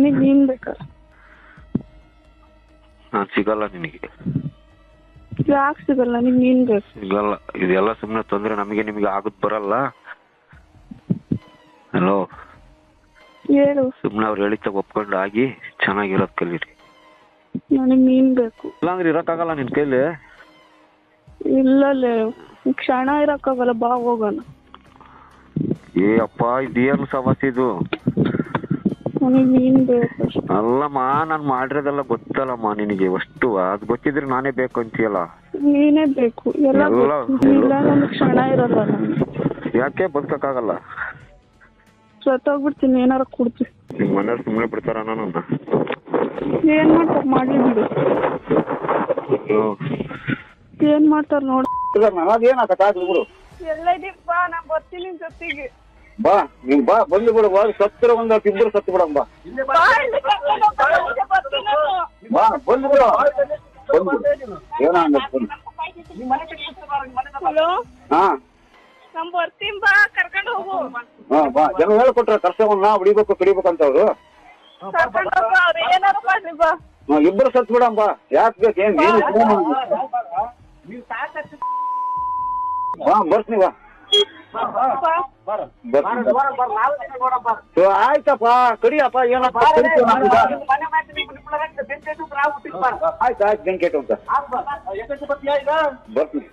ನನಗೆ ನೀನ್ ಬೇಕಾ? ನಾನು ಸಿಗಲ್ಲ ನಿನಗೆ. ಯಾಕೆ ಸಿಗಲ್ಲ? ನನಗೆ ನೀನ್ ಬೇಕು. ಸಿಗಲ್ಲ. ಇದೆಲ್ಲ ಸುಮ್ಮನೆ ತೊಂದರೆ. ನಮಗೆ ನಿಮಗೆ ಆಗುದ್ ಬರಲ್ಲ. ಹಲೋ, ಹೇಳು. ಸುಮ್ಮನೆ ಅವ್ರು ಹೇಳಿದ್ದಾಗ ಒಪ್ಕೊಂಡು ಆಗಿ ಚೆನ್ನಾಗಿರೋದ್ ಕಲೀರಿ. ನನಗೆ ನೀನ್ ಬೇಕು. ಇಲ್ಲಾಂದ್ರೆ ಇರೋಕ್ಕಾಗಲ್ಲ ನಿನ್ ಕೈಲಿ. ಇಲ್ಲಲ್ಲೇ ಕ್ಷಣ ಇರಕ್ಕಾಗಲ್ಲ, ಬಾ ಹೋಗೋಣ. ಏ ಅಪ್ಪ, ಇದೇನು ಸಮಸ್ಯೆ ಇದು? ನನಗೆ ನೀನ್ ಬೇಕು. ಅಲ್ಲಮ್ಮ, ನಾನು ಮಾಡಿರೋದೆಲ್ಲ ಗೊತ್ತಲ್ಲಮ್ಮ ನಿನಗೆ ಅಷ್ಟು. ಅದು ಗೊತ್ತಿದ್ರೆ ನಾನೇ ಬೇಕು ಅಂತೀಯಲ್ಲ. ನೀನೇ ಬೇಕು. ಎಲ್ಲ ಇಲ್ಲ, ನನಗೆ ಕ್ಷಣ ಇರಲ್ಲ. ನಾನು ಯಾಕೆ ಬದುಕಕ್ಕಾಗಲ್ಲ? ಸತ್ತೋಗ್ಬಿಡ್ತೀನಿ. ಏನಾರ ಕೊಡ್ತೀನಿ. ನಿಮ್ಮ ಮನೆಯವ್ರು ಸುಮ್ಮನೆ ಬಿಡ್ತಾರ ನನ್ನ? ಏನ್ ಮಾಡ್ತಾರ ಮಾಡ್ಲಿ ಬಿಡು. ಏನ್ ಮಾಡ್ತಾರ ನೋಡ. ಏನಾಗತ್ತಾಗ್ಲಿ ಬಿಡು. ಎಲ್ಲ ಇದೀವಿ, ಬಾ. ನಾನ್ ಬರ್ತೀನಿ ಜೊತೆಗೆ. ಬಾ, ನೀನ್ ಬಾ, ಬಂದು ಬಿಡು. ಸತ್ತಿರ ಒಂದ್ ಇಬ್ಬರು ಸತ್ತು ಬಿಡಮ್. ಬಾ ಬಾ, ಬಂದು ಬಿಡು. ಹಲೋ, ಹಾ ನಮ್ ಬರ್ತೀನಿ, ಬಾ. ಕರ್ಕೊಂಡು ಹೋಗು. ಹಾ ಬಾ. ಜನ ಹೇಳ್ಕೊಟ್ರ ಕರ್ಸವನ್ನ ಹೊಡಿಬೇಕು ಕಡಿಬೇಕಂತ ಅವ್ರು. ಕರ್ಕೊಂಡು ಹೋಗು, ಅವ್ರು ಏನಾರು ಮಾಡ್ಲಿ, ಬಾ. ಇಬ್ಬರು ಸತ್ತು ಬಿಡಮ್. ಬಾ, ಯಾಕೆ ಬೇಕು? ಏನ್ ಬಾ, ಬರ್ತೀನಿ. ಬಾ ಆಯ್ತಪ್ಪ, ಕಡಿಯಪ್ಪ. ಏನಪ್ಪ ಆಯ್ತು, ಬೆಂಕಿ ಅಂತ ಬರ್ತೀನಿ.